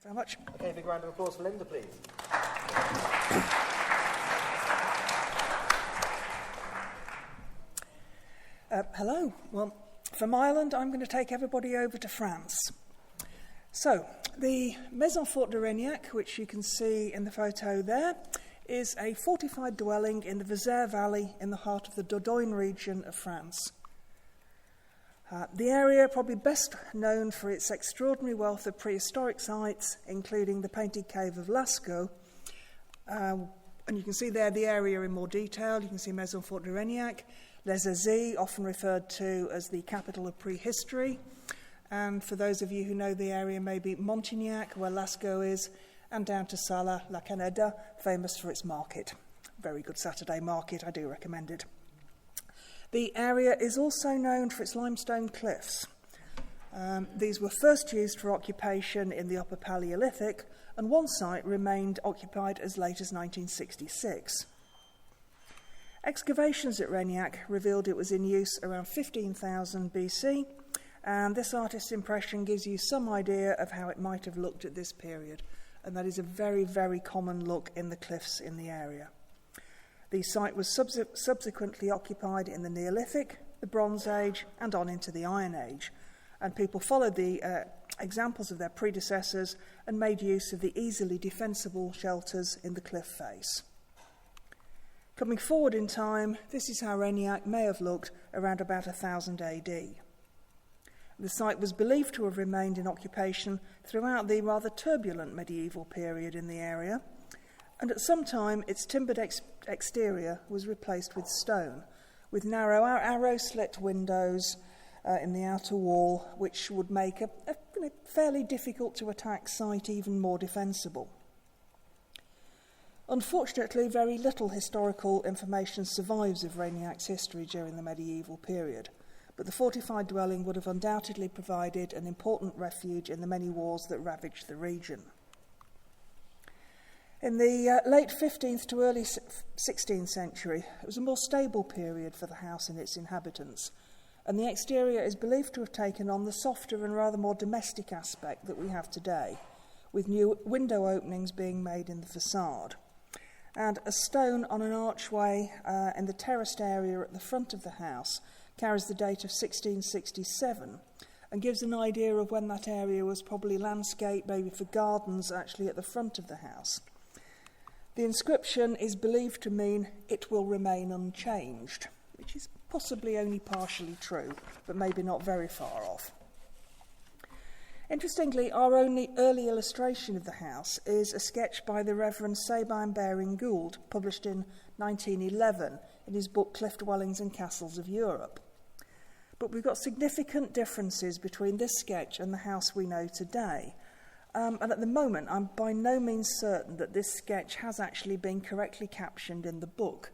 Very much. Okay, big round of applause for Linda, please. Hello. Well, from Ireland, I'm going to take everybody over to France. So, the Maison Forte de Reignac, which you can see in the photo there, is a fortified dwelling in the Vézère Valley in the heart of the Dordogne region of France. The area probably best known for its extraordinary wealth of prehistoric sites, including the painted cave of Lascaux. And you can see there the area in more detail. You can see Maison Forte de Reignac, Les Azys, often referred to as the capital of prehistory. And for those of you who know the area, maybe Montignac, where Lascaux is, and down to Sala, La Caneda, famous for its market. Very good Saturday market, I do recommend it. The area is also known for its limestone cliffs. These were first used for occupation in the Upper Paleolithic, and one site remained occupied as late as 1966. Excavations at Reignac revealed it was in use around 15,000 BC, and this artist's impression gives you some idea of how it might have looked at this period, and that is a very, very common look in the cliffs in the area. The site was subsequently occupied in the Neolithic, the Bronze Age, and on into the Iron Age, and people followed the examples of their predecessors and made use of the easily defensible shelters in the cliff face. Coming forward in time, this is how Reignac may have looked around about 1000 AD. The site was believed to have remained in occupation throughout the rather turbulent medieval period in the area, and at some time its timbered exterior was replaced with stone, with narrow arrow-slit windows in the outer wall, which would make a fairly difficult-to-attack site even more defensible. Unfortunately, very little historical information survives of Reignac's history during the medieval period, but the fortified dwelling would have undoubtedly provided an important refuge in the many wars that ravaged the region. In the late 15th to early 16th century, it was a more stable period for the house and its inhabitants, and the exterior is believed to have taken on the softer and rather more domestic aspect that we have today, with new window openings being made in the facade. And a stone on an archway in the terraced area at the front of the house carries the date of 1667 and gives an idea of when that area was probably landscaped, maybe for gardens actually at the front of the house. The inscription is believed to mean "it will remain unchanged," which is possibly only partially true, but maybe not very far off. Interestingly, our only early illustration of the house is a sketch by the Reverend Sabine Baring-Gould, published in 1911 in his book Cliff Dwellings and Castles of Europe. But we've got significant differences between this sketch and the house we know today. And at the moment, I'm by no means certain that this sketch has actually been correctly captioned in the book.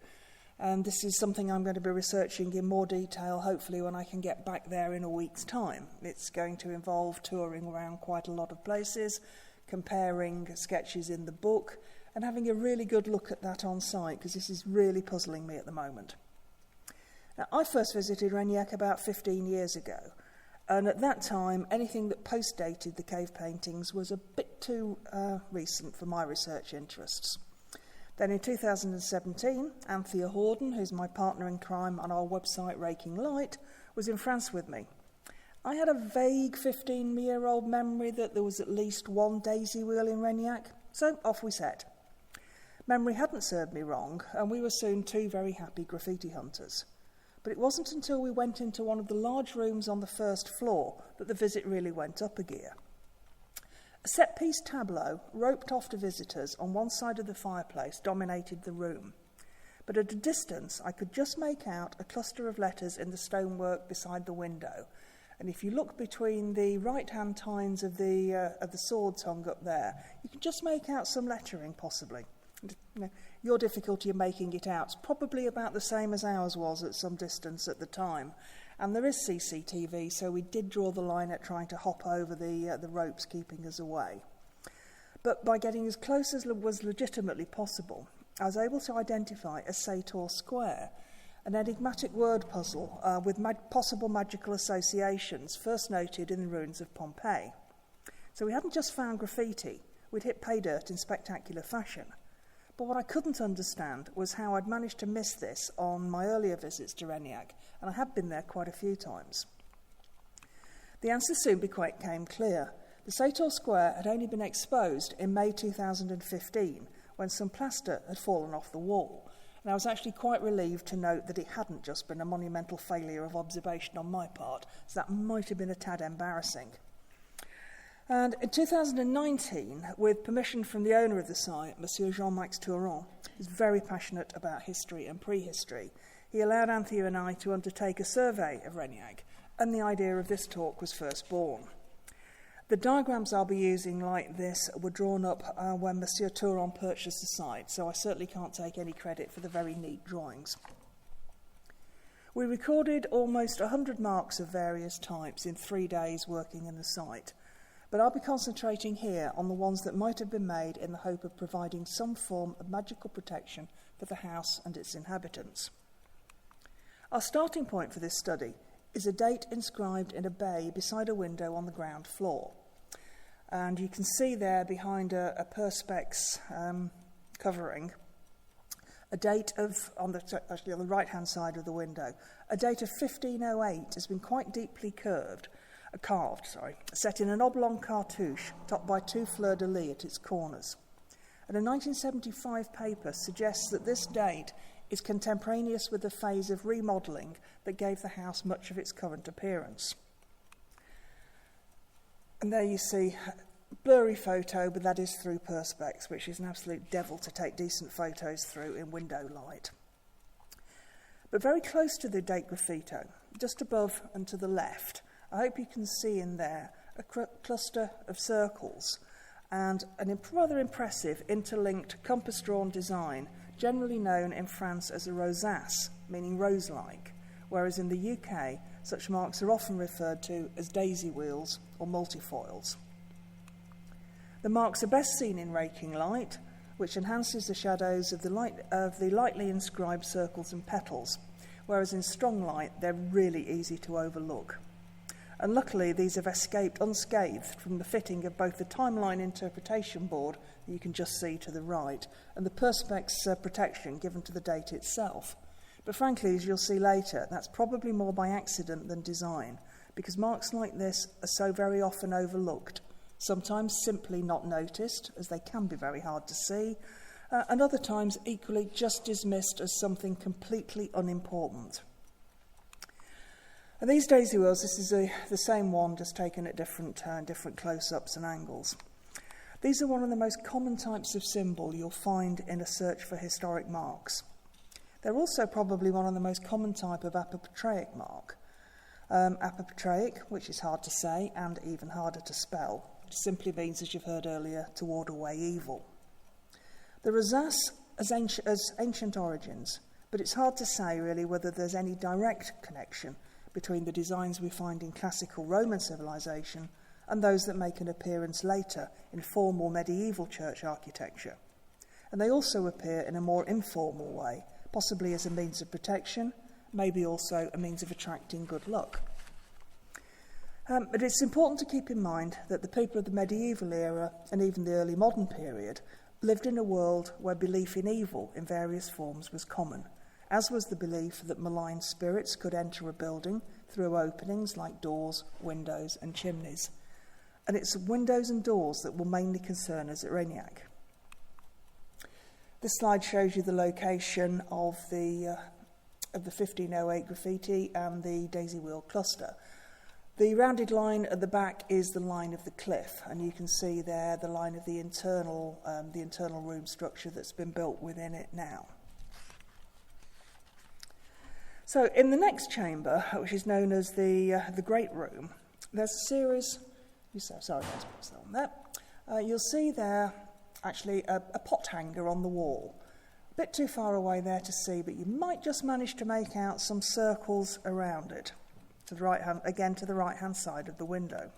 And this is something I'm going to be researching in more detail, hopefully when I can get back there in a week's time. It's going to involve touring around quite a lot of places, comparing sketches in the book, and having a really good look at that on site, because this is really puzzling me at the moment. Now, I first visited Reignac about 15 years ago, and at that time, anything that post-dated the cave paintings was a bit too recent for my research interests. Then in 2017, Anthea Horden, who's my partner in crime on our website Raking Light, was in France with me. I had a vague 15-year-old memory that there was at least one daisy wheel in Reignac, so off we set. Memory hadn't served me wrong, and we were soon two very happy graffiti hunters. But it wasn't until we went into one of the large rooms on the first floor that the visit really went up a gear. A set-piece tableau, roped off to visitors on one side of the fireplace, dominated the room. But at a distance, I could just make out a cluster of letters in the stonework beside the window. And if you look between the right-hand tines of the swords hung up there, you can just make out some lettering, possibly. Your difficulty of making it out is probably about the same as ours was at some distance at the time. And there is CCTV, so we did draw the line at trying to hop over the ropes keeping us away. But by getting as close as was legitimately possible, I was able to identify a Sator square, an enigmatic word puzzle with possible magical associations first noted in the ruins of Pompeii. So we hadn't just found graffiti, we'd hit pay dirt in spectacular fashion. But what I couldn't understand was how I'd managed to miss this on my earlier visits to Reignac, and I had been there quite a few times. The answer soon became clear. The Sator Square had only been exposed in May 2015, when some plaster had fallen off the wall, and I was actually quite relieved to note that it hadn't just been a monumental failure of observation on my part, so that might have been a tad embarrassing. And in 2019, with permission from the owner of the site, Monsieur Jean-Max Touron, who's very passionate about history and prehistory, he allowed Anthea and I to undertake a survey of Reignac, and the idea of this talk was first born. The diagrams I'll be using like this were drawn up when Monsieur Touron purchased the site, so I certainly can't take any credit for the very neat drawings. We recorded almost 100 marks of various types in 3 days working in the site, but I'll be concentrating here on the ones that might have been made in the hope of providing some form of magical protection for the house and its inhabitants. Our starting point for this study is a date inscribed in a bay beside a window on the ground floor. And you can see there behind a perspex covering a date of, actually on the right-hand side of the window, a date of 1508 has been quite deeply carved, set in an oblong cartouche topped by 2 fleurs-de-lis at its corners. And a 1975 paper suggests that this date is contemporaneous with the phase of remodelling that gave the house much of its current appearance. And there you see a blurry photo, but that is through perspex, which is an absolute devil to take decent photos through in window light. But very close to the date graffito, just above and to the left, I hope you can see in there a cluster of circles and a rather impressive interlinked compass-drawn design, generally known in France as a rosace, meaning rose-like, whereas in the UK, such marks are often referred to as daisy wheels or multifoils. The marks are best seen in raking light, which enhances the shadows of the lightly inscribed circles and petals, whereas in strong light, they're really easy to overlook. And luckily, these have escaped unscathed from the fitting of both the timeline interpretation board that you can just see to the right and the perspex protection given to the date itself. But frankly, as you'll see later, that's probably more by accident than design, because marks like this are so very often overlooked, sometimes simply not noticed, as they can be very hard to see, and other times equally just dismissed as something completely unimportant. And these daisy wheels, this is the same one, just taken at different close-ups and angles. These are one of the most common types of symbol you'll find in a search for historic marks. They're also probably one of the most common type of apopatreic mark. Apopatreic, which is hard to say and even harder to spell, which simply means, as you've heard earlier, to ward away evil. The rosace has ancient origins, but it's hard to say really whether there's any direct connection between the designs we find in classical Roman civilization and those that make an appearance later in formal medieval church architecture. And they also appear in a more informal way, possibly as a means of protection, maybe also a means of attracting good luck. But it's important to keep in mind that the people of the medieval era and even the early modern period lived in a world where belief in evil in various forms was common, as was the belief that malign spirits could enter a building through openings like doors, windows and chimneys. And it's windows and doors that will mainly concern us at Reignac. This slide shows you the location of the 1508 graffiti and the daisy wheel cluster. The rounded line at the back is the line of the cliff, and you can see there the line of the internal room structure that's been built within it now. So in the next chamber, which is known as the Great Room, there's a series. Sorry, let's put that on there. You'll see there actually a pot hanger on the wall. A bit too far away there to see, but you might just manage to make out some circles around it. To the right-hand side of the window.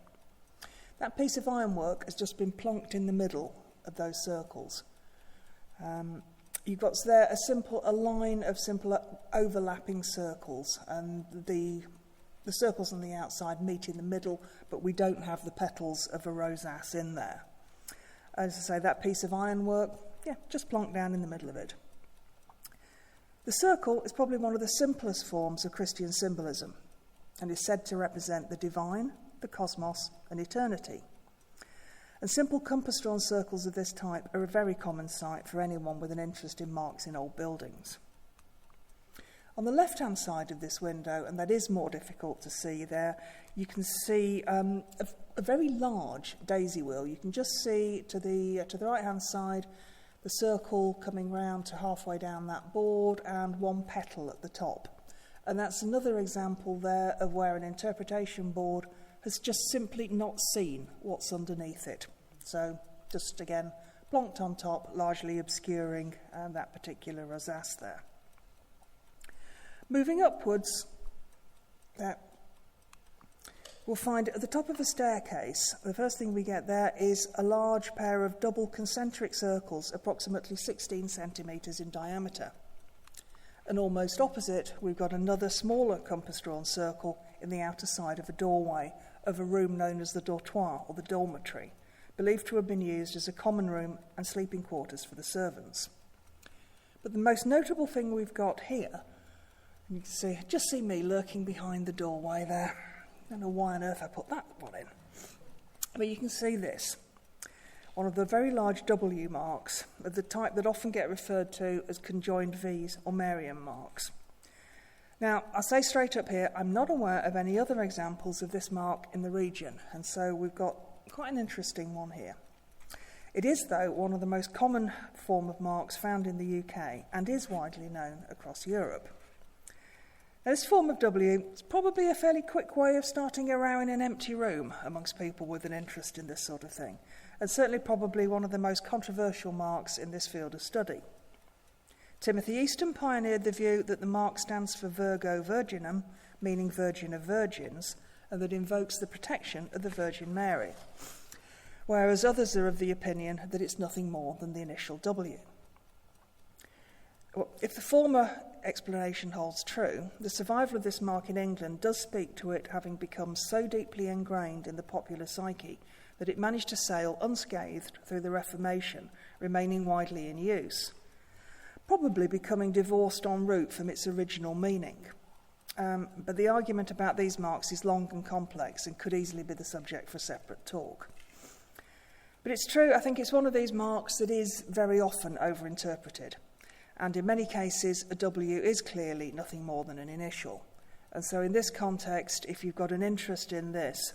That piece of ironwork has just been plonked in the middle of those circles. You've got there a line of simple overlapping circles, and the the circles on the outside meet in the middle, but we don't have the petals of a rosace in there. As I say, that piece of ironwork, just plonked down in the middle of it. The circle is probably one of the simplest forms of Christian symbolism and is said to represent the divine, the cosmos, and eternity. And simple compass-drawn circles of this type are a very common sight for anyone with an interest in marks in old buildings. On the left-hand side of this window, and that is more difficult to see there, you can see a very large daisy wheel. You can just see to the right-hand side the circle coming round to halfway down that board and one petal at the top. And that's another example there of where an interpretation board has just simply not seen what's underneath it. So just again, plonked on top, largely obscuring that particular rosace there. Moving upwards, we'll find at the top of the staircase, the first thing we get there is a large pair of double concentric circles, approximately 16 centimetres in diameter. And almost opposite, we've got another smaller compass-drawn circle in the outer side of a doorway of a room known as the dortoir, or the dormitory, believed to have been used as a common room and sleeping quarters for the servants. But the most notable thing we've got here, you can see me lurking behind the doorway there. I don't know why on earth I put that one in. But you can see this. One of the very large W marks, of the type that often get referred to as conjoined V's or Marian marks. Now, I'll say straight up here, I'm not aware of any other examples of this mark in the region, and so we've got quite an interesting one here. It is, though, one of the most common form of marks found in the UK and is widely known across Europe. Now, this form of W is probably a fairly quick way of starting a row in an empty room amongst people with an interest in this sort of thing, and certainly probably one of the most controversial marks in this field of study. Timothy Easton pioneered the view that the mark stands for Virgo Virginum, meaning Virgin of Virgins, and that invokes the protection of the Virgin Mary, whereas others are of the opinion that it's nothing more than the initial W. Well, if the former explanation holds true, the survival of this mark in England does speak to it having become so deeply ingrained in the popular psyche that it managed to sail unscathed through the Reformation, remaining widely in use, probably becoming divorced en route from its original meaning. But the argument about these marks is long and complex and could easily be the subject for a separate talk. But it's true, I think it's one of these marks that is very often overinterpreted. And in many cases, a W is clearly nothing more than an initial. And so in this context, if you've got an interest in this,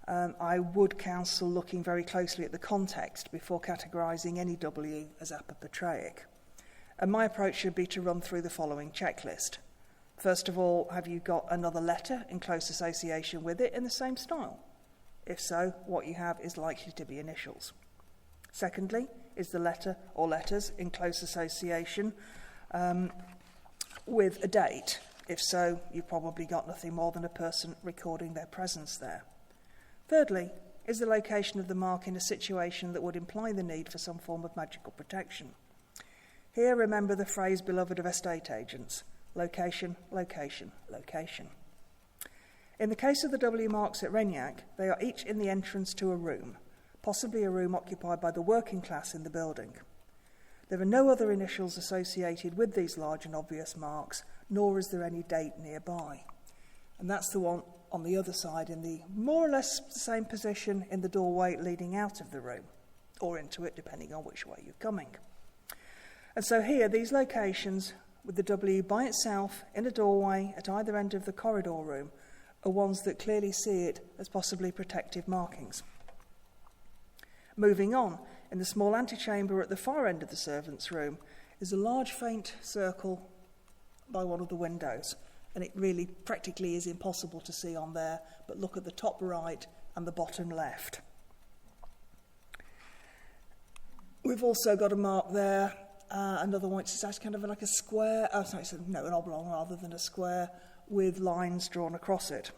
I would counsel looking very closely at the context before categorising any W as apopatreic. And my approach should be to run through the following checklist. First of all, have you got another letter in close association with it in the same style? If so, what you have is likely to be initials. Secondly, is the letter or letters in close association with a date? If so, you've probably got nothing more than a person recording their presence there. Thirdly, is the location of the mark in a situation that would imply the need for some form of magical protection? Here, remember the phrase beloved of estate agents: location, location, location. In the case of the W marks at Reignac, they are each in the entrance to a room, possibly a room occupied by the working class in the building. There are no other initials associated with these large and obvious marks, nor is there any date nearby. And that's the one on the other side, in the more or less the same position in the doorway leading out of the room, or into it, depending on which way you're coming. And so here, these locations, with the W by itself in a doorway at either end of the corridor room, are ones that clearly see it as possibly protective markings. Moving on, in the small antechamber at the far end of the servants' room is a large faint circle by one of the windows, and it really practically is impossible to see on there, but look at the top right and the bottom left. We've also got a mark there, another one, it's actually kind of like a square, an oblong rather than a square, with lines drawn across it.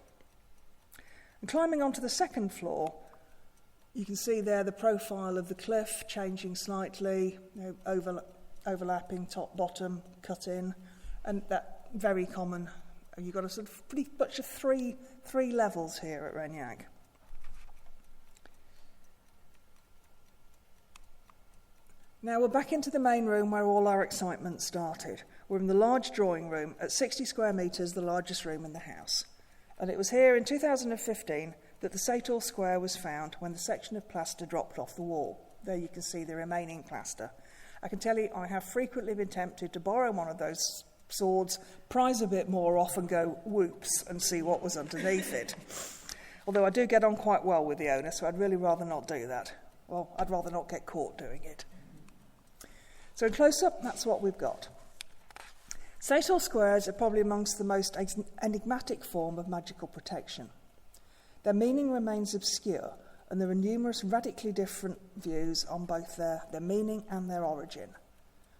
And climbing onto the second floor, you can see there the profile of the cliff changing slightly, overlapping top, bottom, cut in, and that very common And you've got a sort of pretty much of three levels here at Reignac. Now we're back into the main room where all our excitement started. We're in the large drawing room at 60 square metres, the largest room in the house. And it was here in 2015 that the Sator Square was found when the section of plaster dropped off the wall. There you can see the remaining plaster. I can tell you I have frequently been tempted to borrow one of those swords, prise a bit more off and go whoops and see what was underneath it. Although I do get on quite well with the owner, so I'd really rather not do that. Well, I'd rather not get caught doing it. So in close-up, that's what we've got. Sator squares are probably amongst the most enigmatic form of magical protection. Their meaning remains obscure, and there are numerous radically different views on both their meaning and their origin.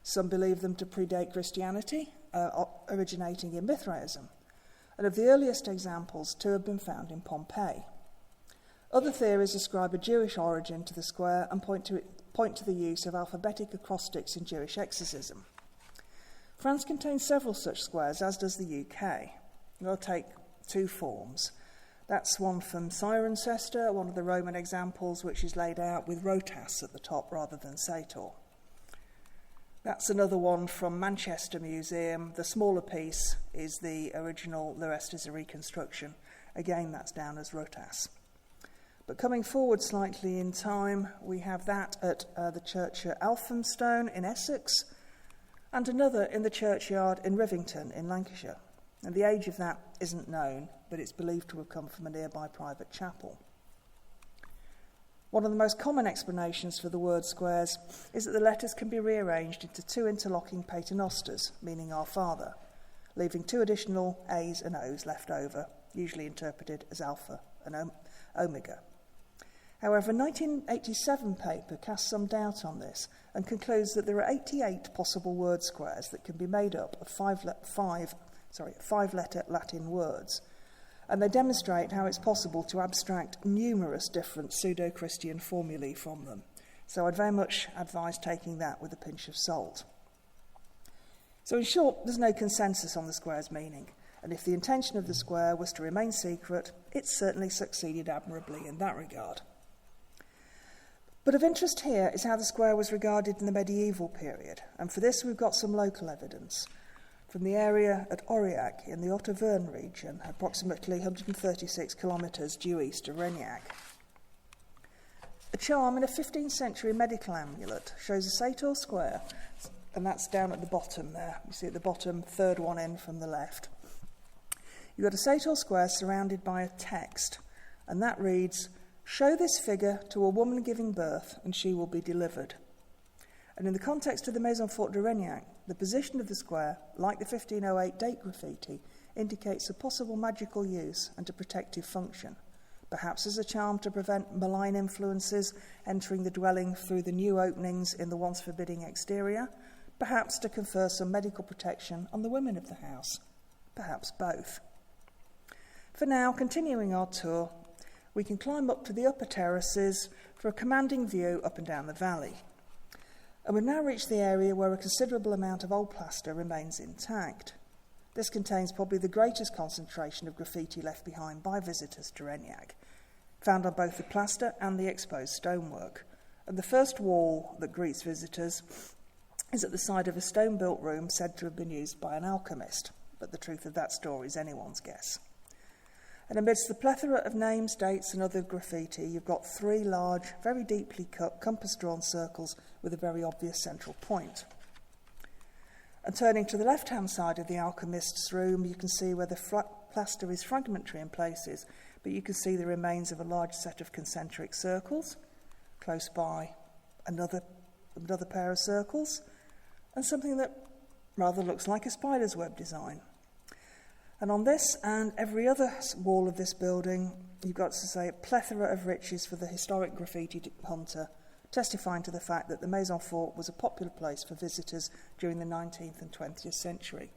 Some believe them to predate Christianity, originating in Mithraism, and of the earliest examples, 2 have been found in Pompeii. Other theories ascribe a Jewish origin to the square and point to the use of alphabetic acrostics in Jewish exorcism. France contains several such squares, as does the UK. They'll take 2 forms. That's one from Cirencester, one of the Roman examples, which is laid out with rotas at the top rather than sator. That's another one from Manchester Museum. The smaller piece is the original, the rest is a reconstruction. Again, that's down as rotas. But coming forward slightly in time, we have that at the church at Alphamstone in Essex, and another in the churchyard in Rivington in Lancashire. And the age of that isn't known, but it's believed to have come from a nearby private chapel. One of the most common explanations for the word squares is that the letters can be rearranged into 2 interlocking paternosters, meaning our Father, leaving 2 additional A's and O's left over, usually interpreted as alpha and omega. However, a 1987 paper casts some doubt on this and concludes that there are 88 possible word squares that can be made up of 5-letter Latin words, and they demonstrate how it's possible to abstract numerous different pseudo-Christian formulae from them. So I'd very much advise taking that with a pinch of salt. So in short, there's no consensus on the square's meaning, and if the intention of the square was to remain secret, it certainly succeeded admirably in that regard. But of interest here is how the square was regarded in the medieval period, and for this we've got some local evidence from the area at Aurillac in the Auvergne region, approximately 136 kilometres due east of Reignac. A charm in a 15th century medical amulet shows a sator square, and that's down at the bottom there. You see at the bottom, 3rd one in from the left. You've got a sator square surrounded by a text, and that reads, "Show this figure to a woman giving birth, and she will be delivered." And in the context of the Maison Forte de Reignac, the position of the square, like the 1508 date graffiti, indicates a possible magical use and a protective function, perhaps as a charm to prevent malign influences entering the dwelling through the new openings in the once forbidding exterior, perhaps to confer some medical protection on the women of the house, perhaps both. For now, continuing our tour, we can climb up to the upper terraces for a commanding view up and down the valley. And we've now reached the area where a considerable amount of old plaster remains intact. This contains probably the greatest concentration of graffiti left behind by visitors to Reignac, found on both the plaster and the exposed stonework. And the first wall that greets visitors is at the side of a stone-built room said to have been used by an alchemist, but the truth of that story is anyone's guess. And amidst the plethora of names, dates and other graffiti, you've got 3 large, very deeply cut, compass-drawn circles with a very obvious central point. And turning to the left-hand side of the alchemist's room, you can see where the plaster is fragmentary in places, but you can see the remains of a large set of concentric circles, close by another pair of circles, and something that rather looks like a spider's web design. And on this and every other wall of this building, you've got to say a plethora of riches for the historic graffiti hunter, testifying to the fact that the Maison Forte was a popular place for visitors during the 19th and 20th century,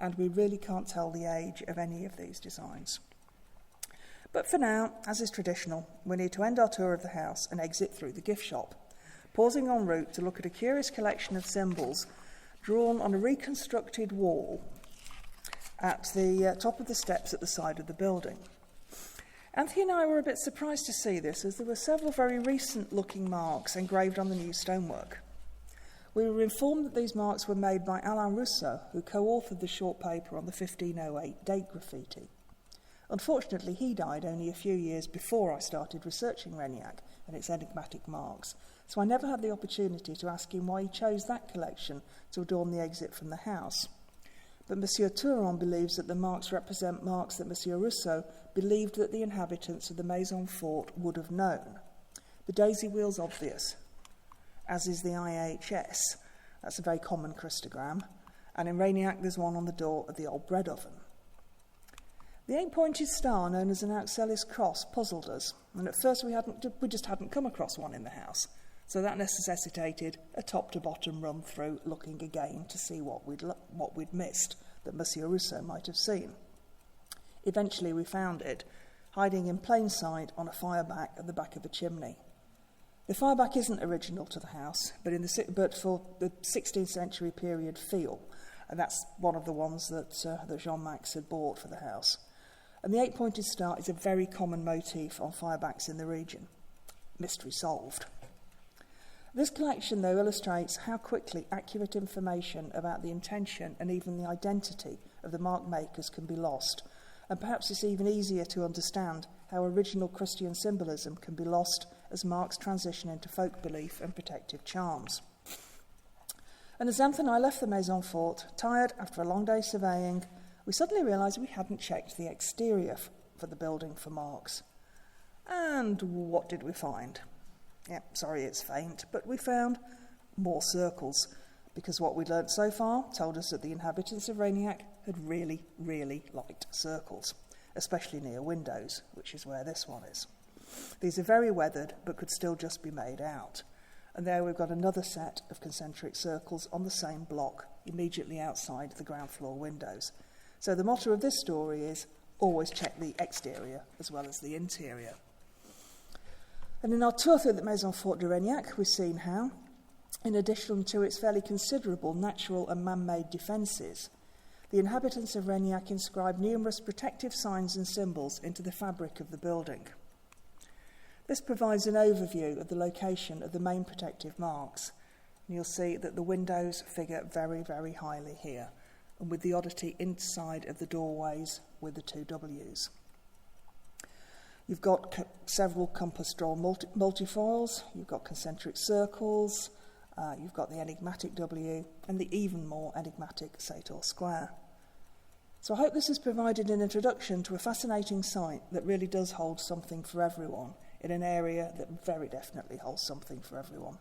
and we really can't tell the age of any of these designs. But for now, as is traditional, we need to end our tour of the house and exit through the gift shop, pausing en route to look at a curious collection of symbols drawn on a reconstructed wall at the top of the steps at the side of the building. Anthony and I were a bit surprised to see this, as there were several very recent-looking marks engraved on the new stonework. We were informed that these marks were made by Alain Rousseau, who co-authored the short paper on the 1508 date graffiti. Unfortunately, he died only a few years before I started researching Reignac and its enigmatic marks, so I never had the opportunity to ask him why he chose that collection to adorn the exit from the house. But Monsieur Touron believes that the marks represent marks that Monsieur Rousseau believed that the inhabitants of the Maison Forte would have known. The daisy wheel's obvious, as is the IHS. That's a very common Christogram. And in Reignac, there's one on the door of the old bread oven. The 8-pointed star, known as an Auxelis cross, puzzled us, and at first we just hadn't come across one in the house, so that necessitated a top-to-bottom run-through, looking again to see what we'd missed that Monsieur Rousseau might have seen. Eventually we found it, hiding in plain sight on a fireback at the back of a chimney. The fireback isn't original to the house, but for the 16th century period feel, and that's one of the ones that Jean-Max had bought for the house. And the 8-pointed star is a very common motif on firebacks in the region. Mystery solved. This collection, though, illustrates how quickly accurate information about the intention and even the identity of the mark makers can be lost, and perhaps it's even easier to understand how original Christian symbolism can be lost as marks transition into folk belief and protective charms. And as Anthony and I left the Maison Forte, tired after a long day surveying, we suddenly realised we hadn't checked the exterior for the building for marks. And what did we find? Sorry it's faint, but we found more circles, because what we'd learnt so far told us that the inhabitants of Reignac had really, really liked circles, especially near windows, which is where this one is. These are very weathered, but could still just be made out. And there we've got another set of concentric circles on the same block, immediately outside the ground floor windows. So the motto of this story is, always check the exterior as well as the interior. And in our tour through the Maison Forte de Reignac, we've seen how, in addition to its fairly considerable natural and man-made defences, the inhabitants of Reignac inscribed numerous protective signs and symbols into the fabric of the building. This provides an overview of the location of the main protective marks, and you'll see that the windows figure very, very highly here, and with the oddity inside of the doorways with the 2 W's. You've got several compass draw multifoils, you've got concentric circles, you've got the enigmatic W, and the even more enigmatic Sator square. So I hope this has provided an introduction to a fascinating site that really does hold something for everyone, in an area that very definitely holds something for everyone.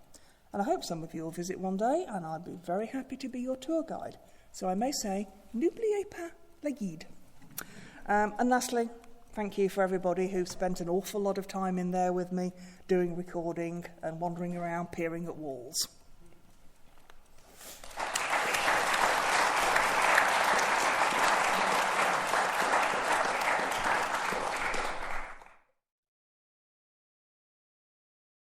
And I hope some of you will visit one day, and I'd be very happy to be your tour guide. So I may say, n'oubliez pas la guide. And lastly, thank you for everybody who've spent an awful lot of time in there with me, doing recording and wandering around, peering at walls.